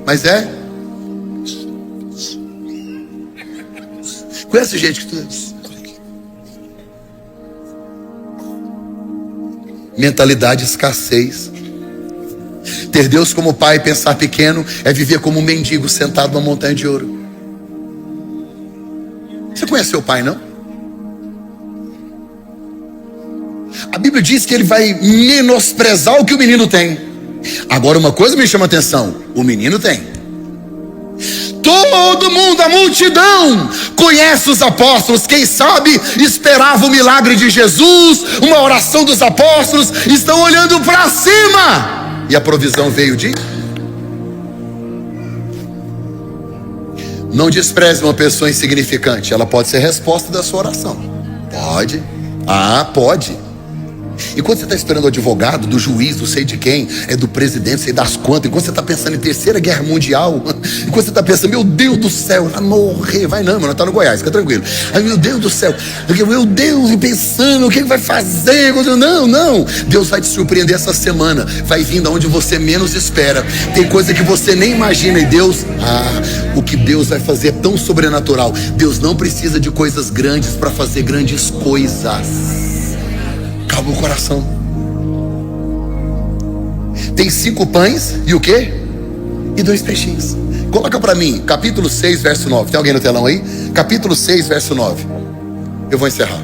mas é... Conhece gente que tu... Mentalidade de escassez. Ter Deus como pai e pensar pequeno é viver como um mendigo sentado numa montanha de ouro. Você conhece seu pai, não? A Bíblia diz que ele vai menosprezar o que o menino tem. Agora uma coisa me chama a atenção: o menino tem. Todo mundo, a multidão, conhece os apóstolos. Quem sabe esperava o milagre de Jesus, uma oração dos apóstolos. Estão olhando para cima. E a provisão veio de... Não despreze uma pessoa insignificante. Ela pode ser resposta da sua oração. Pode. Pode. E quando você está esperando o advogado, do juiz, não sei de quem, é do presidente, sei das quantas, enquanto você está pensando em 3ª Guerra Mundial, enquanto você está pensando, meu Deus do céu, vai morrer, vai não, mano, está no Goiás, fica tranquilo. Aí, meu Deus do céu, meu Deus, e pensando, o que vai fazer? Não, Deus vai te surpreender essa semana, vai vir de onde você menos espera, tem coisa que você nem imagina, e Deus, o que Deus vai fazer é tão sobrenatural. Deus não precisa de coisas grandes para fazer grandes coisas. Calma o coração. Tem 5 pães e o quê? E 2 peixinhos. Coloca para mim, capítulo 6, verso 9. Tem alguém no telão aí? Capítulo 6, verso 9. Eu vou encerrar.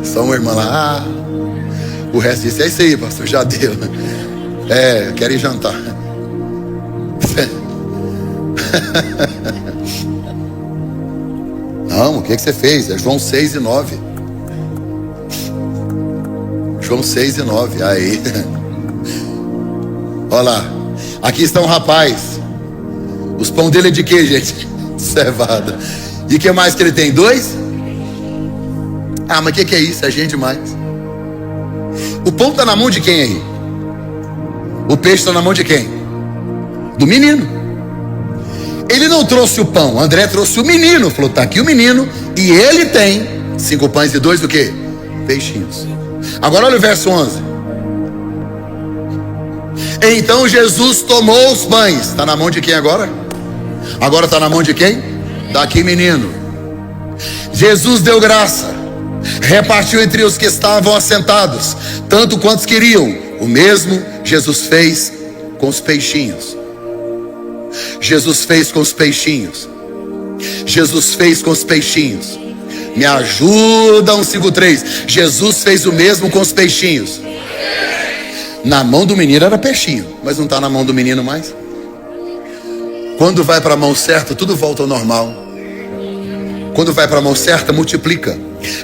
Só uma irmã lá. O resto disse: é isso aí, pastor, já deu. Quero ir jantar. Não, o que você fez? É João 6 e 9. João 6 e 9. Aí. Olha lá. Aqui está um rapaz. Os pão dele é de quê, gente? Cevada. E o que mais que ele tem? 2? Mas o que é isso? É gente demais. O pão está na mão de quem aí? O peixe está na mão de quem? Do menino. Ele não trouxe o pão, André trouxe o menino. Falou: tá aqui o menino, e ele tem 5 pães e 2 o quê? Peixinhos. Agora olha o verso 11. Então Jesus tomou os pães. Está na mão de quem agora? Agora está na mão de quem? Daqui, menino. Jesus deu graça, repartiu entre os que estavam assentados, tanto quantos queriam. O mesmo Jesus fez com os peixinhos. Jesus fez com os peixinhos. Jesus fez com os peixinhos. Me ajuda, 153. Jesus fez o mesmo com os peixinhos. Na mão do menino era peixinho, mas não está na mão do menino mais. Quando vai para a mão certa, tudo volta ao normal. Quando vai para a mão certa, multiplica.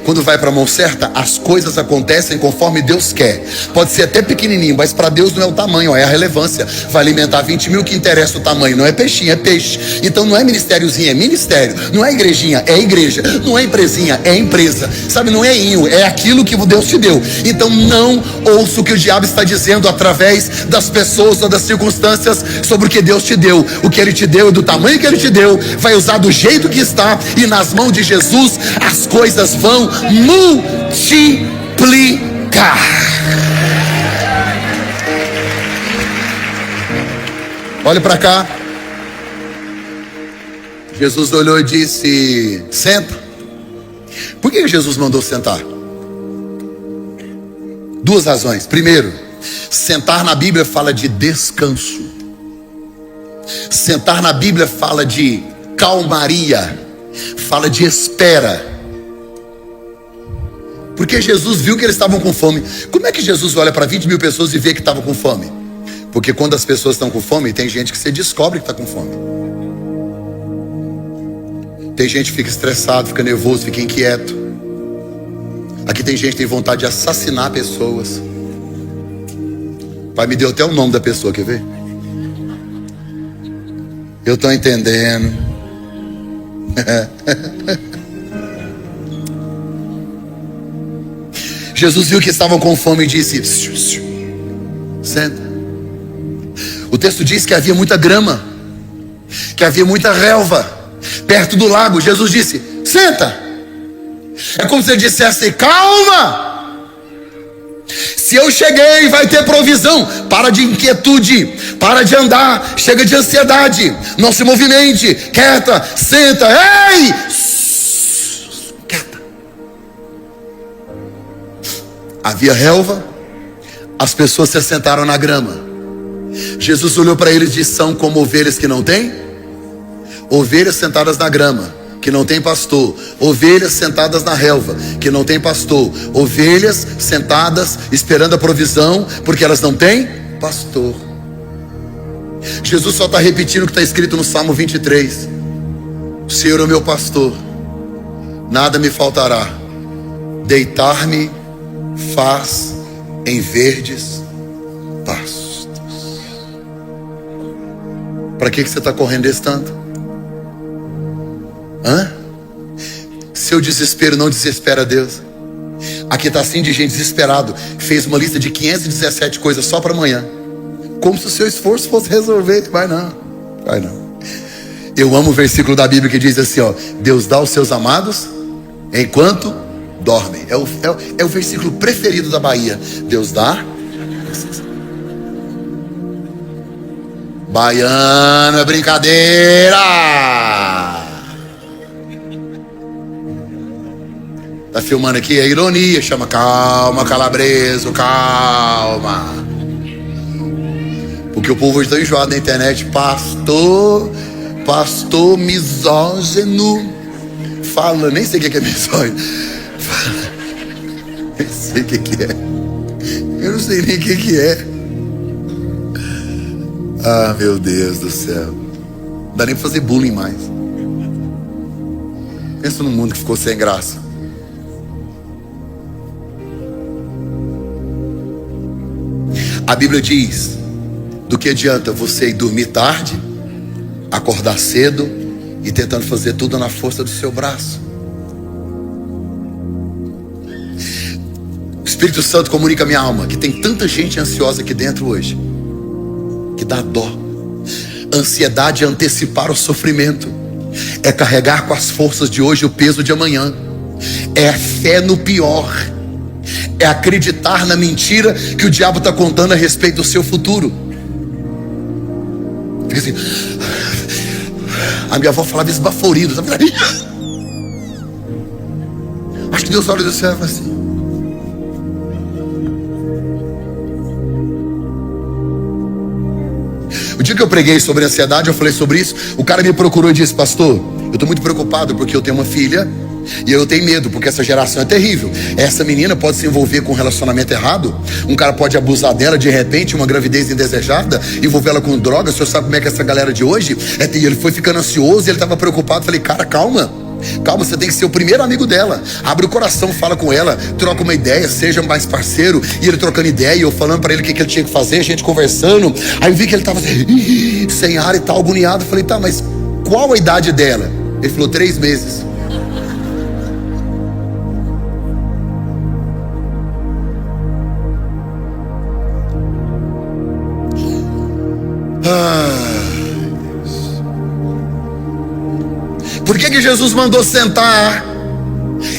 Quando vai para a mão certa, as coisas acontecem conforme Deus quer. Pode ser até pequenininho, mas para Deus não é o tamanho, é a relevância. Vai alimentar 20 mil, que interessa o tamanho. Não é peixinho, é peixe. Então não é ministériozinho, é ministério. Não é igrejinha, é igreja. Não é empresinha, é empresa. Sabe, não é inho, é aquilo que Deus te deu. Então não ouça o que o diabo está dizendo através das pessoas ou das circunstâncias sobre o que Deus te deu. O que Ele te deu é do tamanho que Ele te deu. Vai usar do jeito que está. E nas mãos de Jesus as coisas vão multiplicar. Olha para cá. Jesus olhou e disse: senta. Por que Jesus mandou sentar? Duas razões. Primeiro, sentar na Bíblia fala de descanso. Sentar na Bíblia fala de calmaria, fala de espera. Porque Jesus viu que eles estavam com fome. Como é que Jesus olha para 20 mil pessoas e vê que estavam com fome? Porque quando as pessoas estão com fome, tem gente que se descobre que está com fome. Tem gente que fica estressado, fica nervoso, fica inquieto. Aqui tem gente que tem vontade de assassinar pessoas. O pai me deu até o nome da pessoa, quer ver? Eu estou entendendo. Jesus viu que estavam com fome e disse: senta. O texto diz que havia muita grama, que havia muita relva perto do lago. Jesus disse: senta. É como se ele dissesse: calma, se eu cheguei, vai ter provisão. Para de inquietude, para de andar, chega de ansiedade, não se movimente, quieta, senta. Ei, quieta. Havia relva, as pessoas se assentaram na grama. Jesus olhou para eles e disse: são como ovelhas que não têm? Ovelhas sentadas na grama, que não tem pastor. Ovelhas sentadas na relva, que não tem pastor. Ovelhas sentadas esperando a provisão, porque elas não têm pastor. Jesus só está repetindo o que está escrito no Salmo 23. O Senhor é o meu pastor, nada me faltará. Deitar-me faz em verdes pastos. Para que você está correndo esse tanto? Seu desespero não desespera Deus. Aqui está assim de gente desesperado. Fez uma lista de 517 coisas só para amanhã, como se o seu esforço fosse resolver. Vai não, vai não. Eu amo o versículo da Bíblia que diz assim, ó: Deus dá aos seus amados enquanto dormem. É o versículo preferido da Bahia. Deus dá. Baiano é brincadeira. Tá filmando aqui, é ironia. Chama calma, calabreso, calma. Porque o povo hoje está enjoado na internet. Pastor misógino. Fala, nem sei o que é misógino. Fala, nem sei o que é. Eu não sei nem o que é. Ah, meu Deus do céu. Não dá nem pra fazer bullying mais. Pensa no mundo que ficou sem graça. A Bíblia diz: do que adianta você ir dormir tarde, acordar cedo e tentando fazer tudo na força do seu braço? O Espírito Santo comunica a minha alma que tem tanta gente ansiosa aqui dentro hoje, que dá dó. Ansiedade é antecipar o sofrimento, é carregar com as forças de hoje o peso de amanhã, é fé no pior, é acreditar na mentira que o diabo está contando a respeito do seu futuro. Fica assim. A minha avó falava esbaforido, sabe? Acho que Deus olha do céu e fala assim: o dia que eu preguei sobre ansiedade, eu falei sobre isso. O cara me procurou e disse: pastor, eu estou muito preocupado porque eu tenho uma filha e eu tenho medo, porque essa geração é terrível. Essa menina pode se envolver com um relacionamento errado, um cara pode abusar dela, de repente uma gravidez indesejada, envolver ela com drogas. O senhor sabe como é que essa galera de hoje é? E ele foi ficando ansioso e ele estava preocupado. Falei: cara, calma, Calma, você tem que ser o primeiro amigo dela. Abre o coração, fala com ela, troca uma ideia, seja mais parceiro. E ele trocando ideia, e eu falando pra ele o que ele tinha que fazer, a gente conversando. Aí eu vi que ele tava sem ar e tal, agoniado. Eu falei, tá, mas qual a idade dela? Ele falou, 3 meses. Por que Jesus mandou sentar?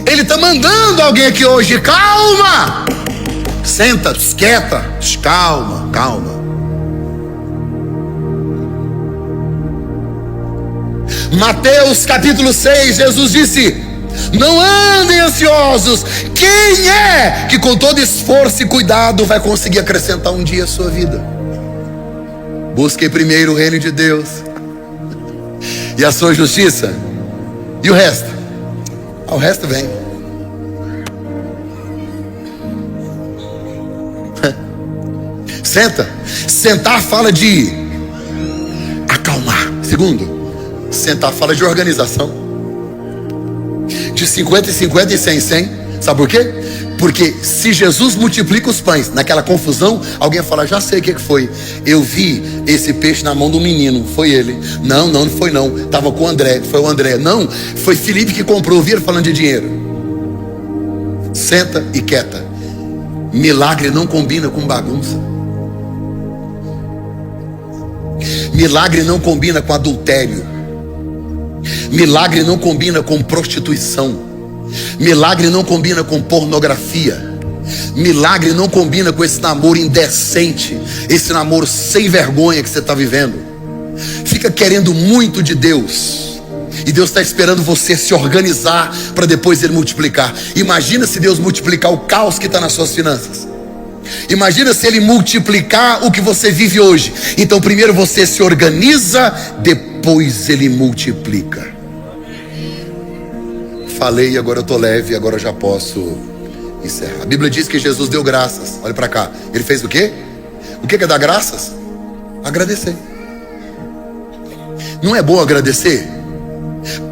Ele está mandando alguém aqui hoje. Calma! Senta, quieta. Calma, calma. Mateus capítulo 6, Jesus disse: não andem ansiosos. Quem é que com todo esforço e cuidado vai conseguir acrescentar um dia a sua vida? Busquem primeiro o reino de Deus e a sua justiça, e o resto? O resto vem. Senta. Sentar fala de acalmar. Segundo, sentar fala de organização. De 50 em 50 e 100 em 100. Sabe por quê? Porque se Jesus multiplica os pães, naquela confusão, alguém fala, já sei o que foi. Eu vi esse peixe na mão do menino, foi ele. Não foi não. Estava com o André, foi o André. Não, foi Felipe que comprou, viram falando de dinheiro. Senta e quieta. Milagre não combina com bagunça. Milagre não combina com adultério. Milagre não combina com prostituição. Milagre não combina com pornografia. Milagre não combina com esse namoro indecente, esse namoro sem vergonha que você está vivendo. Fica querendo muito de Deus, e Deus está esperando você se organizar para depois Ele multiplicar. Imagina se Deus multiplicar o caos que está nas suas finanças. Imagina se Ele multiplicar o que você vive hoje. Então primeiro você se organiza, depois Ele multiplica. Falei, agora eu estou leve, agora eu já posso encerrar. A Bíblia diz que Jesus deu graças. Olha para cá. Ele fez o quê? O que é dar graças? Agradecer. Não é bom agradecer?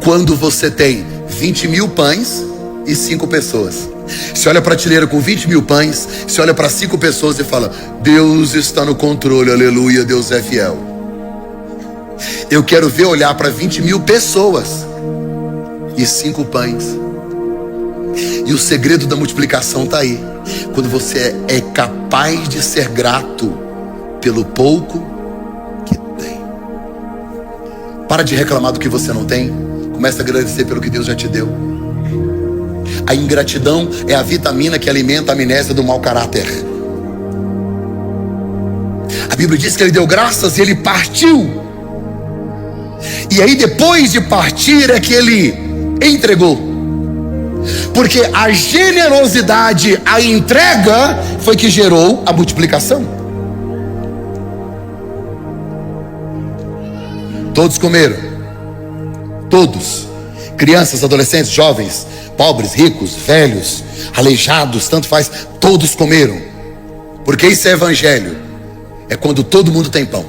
Quando você tem 20 mil pães e 5 pessoas. Você olha a prateleira com 20 mil pães, você olha para 5 pessoas e fala, Deus está no controle, aleluia, Deus é fiel. Eu quero ver olhar para 20 mil pessoas e 5 pães. E o segredo da multiplicação está aí. Quando você é capaz de ser grato pelo pouco que tem. Para de reclamar do que você não tem. Comece a agradecer pelo que Deus já te deu. A ingratidão é a vitamina que alimenta a amnésia do mau caráter. A Bíblia diz que ele deu graças e ele partiu. E aí depois de partir é que ele entregou. Porque a generosidade, a entrega foi que gerou a multiplicação. Todos comeram. Todos. Crianças, adolescentes, jovens, pobres, ricos, velhos, aleijados, tanto faz. Todos comeram. Porque isso é evangelho. É quando todo mundo tem pão.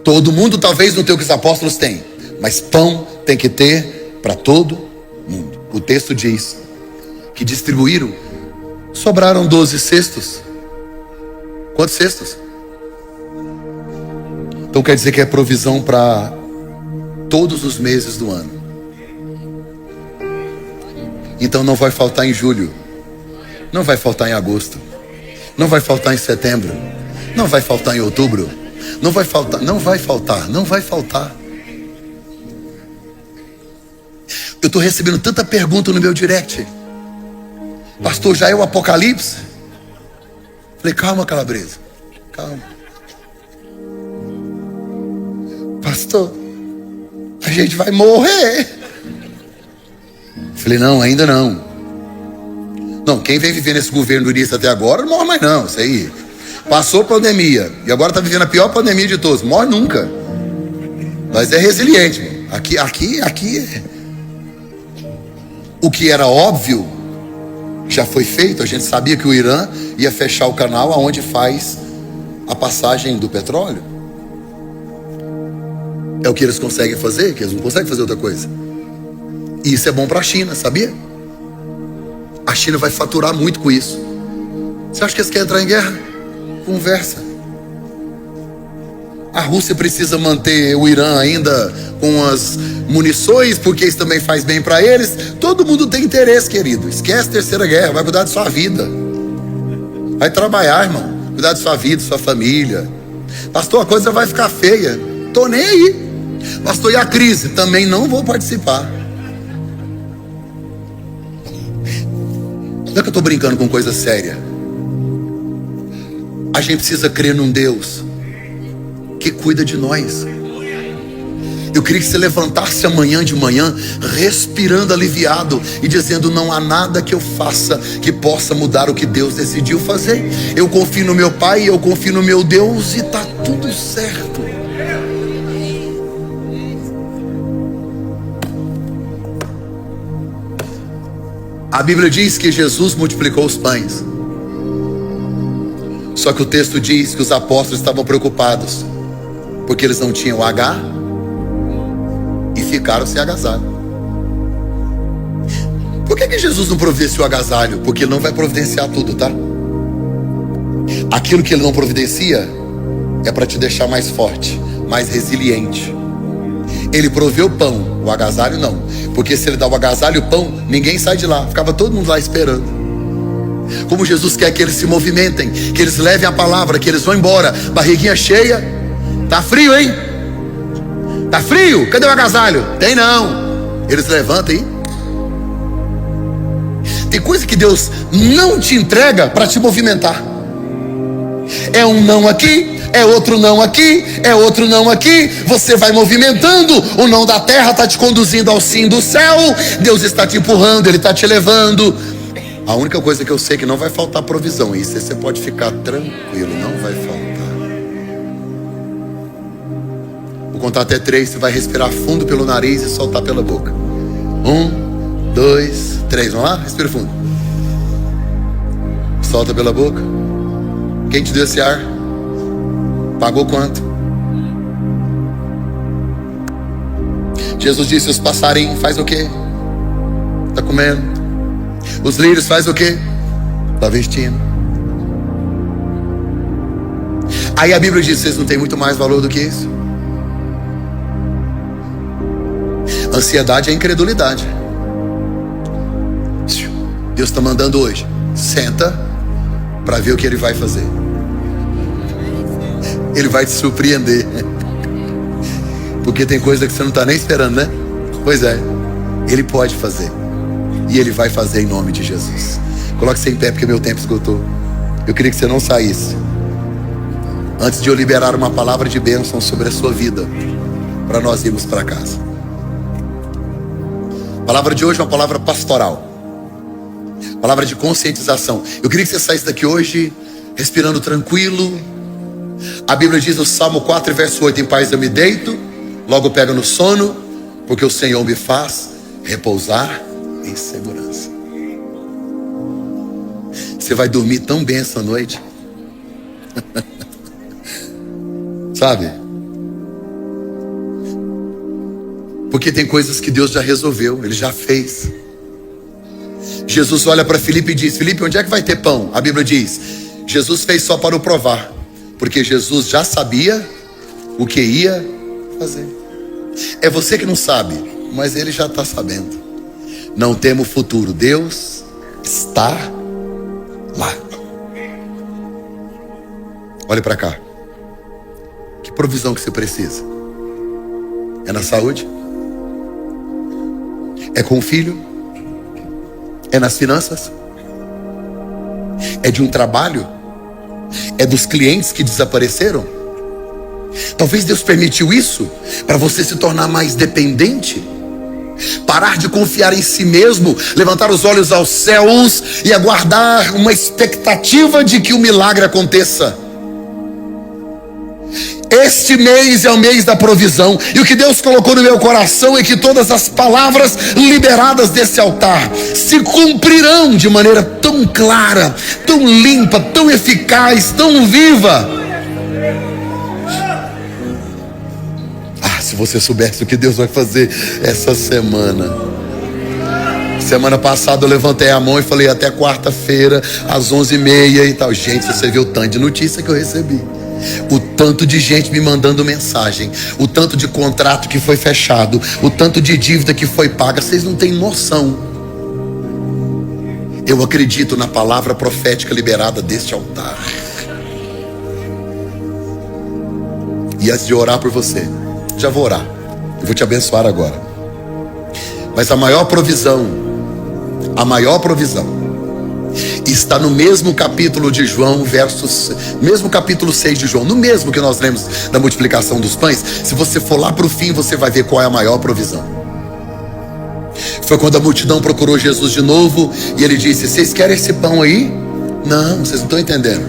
Todo mundo talvez não tenha o que os apóstolos têm, mas pão tem que ter para todo mundo. O texto diz que distribuíram, sobraram 12 cestos. Quantos cestos? Então quer dizer que é provisão para todos os meses do ano. Então não vai faltar em julho, não vai faltar em agosto, não vai faltar em setembro, não vai faltar em outubro, não vai faltar, não vai faltar, não vai faltar. Eu estou recebendo tanta pergunta no meu direct. Pastor, já é o Apocalipse? Falei, calma, Calabresa, calma. Pastor, a gente vai morrer. Falei, não, ainda não. Não, quem vem viver nesse governo início até agora não morre mais não, isso aí. Passou pandemia e agora está vivendo a pior pandemia de todos. Morre nunca. Nós é resiliente, mano. Aqui é... O que era óbvio já foi feito. A gente sabia que o Irã ia fechar o canal aonde faz a passagem do petróleo. É o que eles conseguem fazer, que eles não conseguem fazer outra coisa. E isso é bom para a China, sabia? A China vai faturar muito com isso. Você acha que eles querem entrar em guerra? Conversa. A Rússia precisa manter o Irã ainda com as munições, porque isso também faz bem para eles. Todo mundo tem interesse, querido. Esquece a terceira guerra, vai cuidar de sua vida. Vai trabalhar, irmão. Cuidar de sua vida, sua família. Pastor, a coisa vai ficar feia. Tô nem aí. Pastor, e a crise? Também não vou participar. Não é que eu tô brincando com coisa séria. A gente precisa crer num Deus que cuida de nós. Eu queria que você levantasse amanhã de manhã, respirando aliviado e dizendo: não há nada que eu faça que possa mudar o que Deus decidiu fazer. Eu confio no meu Pai, eu confio no meu Deus e tá tudo certo. A Bíblia diz que Jesus multiplicou os pães. Só que o texto diz que os apóstolos estavam preocupados, porque eles não tinham H e ficaram sem agasalho. Por que Jesus não providenciou o agasalho? Porque Ele não vai providenciar tudo, tá? Aquilo que Ele não providencia é para te deixar mais forte, mais resiliente. Ele proveu pão, o agasalho não. Porque se Ele dá o agasalho e o pão, ninguém sai de lá. Ficava todo mundo lá esperando. Como Jesus quer que eles se movimentem, que eles levem a palavra, que eles vão embora, barriguinha cheia. Tá frio, hein? Tá frio? Cadê o agasalho? Tem não. Eles levantam aí. Tem coisa que Deus não te entrega para te movimentar. É um não aqui, é outro não aqui, é outro não aqui. Você vai movimentando. O não da terra está te conduzindo ao sim do céu. Deus está te empurrando, Ele está te levando. A única coisa que eu sei é que não vai faltar provisão. Isso você pode ficar tranquilo, não vai faltar. Vou contar até 3. Você vai respirar fundo pelo nariz e soltar pela boca. 1, 2, 3. Vamos lá? Respira fundo. Solta pela boca. Quem te deu esse ar? Pagou quanto? Jesus disse: os passarinhos faz o quê? Tá comendo. Os lírios faz o quê? Tá vestindo. Aí a Bíblia diz: vocês não têm muito mais valor do que isso? Ansiedade é incredulidade. Deus está mandando hoje. Senta para ver o que Ele vai fazer. Ele vai te surpreender. Porque tem coisa que você não está nem esperando, né? Pois é, Ele pode fazer. E Ele vai fazer em nome de Jesus. Coloque-se em pé, porque meu tempo esgotou. Eu queria que você não saísse antes de eu liberar uma palavra de bênção sobre a sua vida, para nós irmos para casa. A palavra de hoje é uma palavra pastoral, palavra de conscientização. Eu queria que você saísse daqui hoje respirando tranquilo. A Bíblia diz no Salmo 4, verso 8: em paz eu me deito, logo pego no sono, porque o Senhor me faz repousar em segurança. Você vai dormir tão bem essa noite. Sabe? Porque tem coisas que Deus já resolveu, Ele já fez. Jesus olha para Filipe e diz: Filipe, onde é que vai ter pão? A Bíblia diz: Jesus fez só para o provar, porque Jesus já sabia o que ia fazer. É você que não sabe, mas Ele já está sabendo. Não temos futuro, Deus está lá. Olhe para cá. Que provisão que você precisa? É na saúde? É com o filho? É nas finanças? É de um trabalho? É dos clientes que desapareceram? Talvez Deus permitiu isso para você se tornar mais dependente, parar de confiar em si mesmo, levantar os olhos aos céus e aguardar uma expectativa de que o milagre aconteça. Este mês é o mês da provisão, e o que Deus colocou no meu coração é que todas as palavras liberadas desse altar se cumprirão de maneira tão clara, tão limpa, tão eficaz, tão viva. Se você soubesse o que Deus vai fazer essa semana. Semana passada eu levantei a mão e falei até quarta-feira, às 11h30 e tal. Gente, você viu o tanto de notícia que eu recebi. O tanto de gente me mandando mensagem. O tanto de contrato que foi fechado. O tanto de dívida que foi paga. Vocês não têm noção. Eu acredito na palavra profética liberada deste altar. E antes de orar por você, já vou orar. Eu vou te abençoar agora. Mas a maior provisão está no mesmo capítulo de João, mesmo capítulo 6 de João, no mesmo que nós lemos da multiplicação dos pães. Se você for lá para o fim, você vai ver qual é a maior provisão. Foi quando a multidão procurou Jesus de novo e ele disse: vocês querem esse pão aí? Não, vocês não estão entendendo.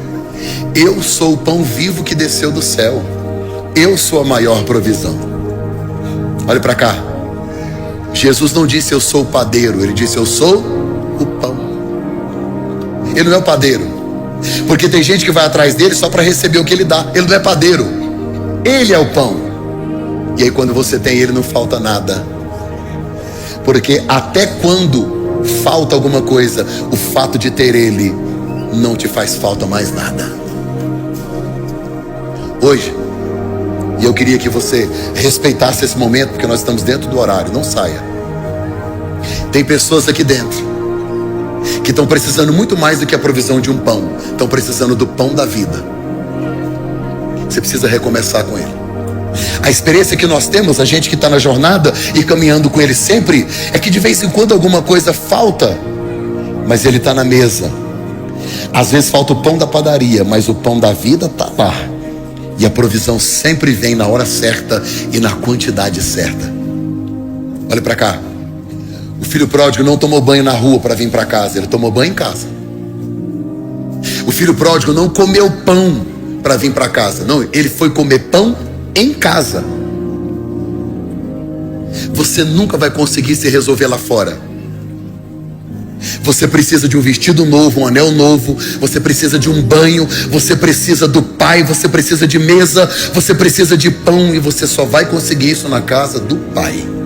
Eu sou o pão vivo que desceu do céu. Eu sou a maior provisão. Olha para cá. Jesus não disse eu sou o padeiro, ele disse eu sou o pão. Ele não é o padeiro, porque tem gente que vai atrás dele só para receber o que ele dá. Ele não é padeiro, ele é o pão. E aí quando você tem ele, não falta nada. Porque até quando falta alguma coisa, o fato de ter ele não te faz falta mais nada. Hoje, e eu queria que você respeitasse esse momento, porque nós estamos dentro do horário, não saia. Tem pessoas aqui dentro que estão precisando muito mais do que a provisão de um pão. Estão precisando do pão da vida. Você precisa recomeçar com ele. A experiência que nós temos, a gente que está na jornada e caminhando com ele sempre, é que de vez em quando alguma coisa falta, mas ele está na mesa. Às vezes falta o pão da padaria, mas o pão da vida está lá. E a provisão sempre vem na hora certa e na quantidade certa. Olha para cá. O filho pródigo não tomou banho na rua para vir para casa, ele tomou banho em casa. O filho pródigo não comeu pão para vir para casa, não, ele foi comer pão em casa. Você nunca vai conseguir se resolver lá fora. Você precisa de um vestido novo, um anel novo. Você precisa de um banho. Você precisa do pai. Você precisa de mesa. Você precisa de pão. E você só vai conseguir isso na casa do pai.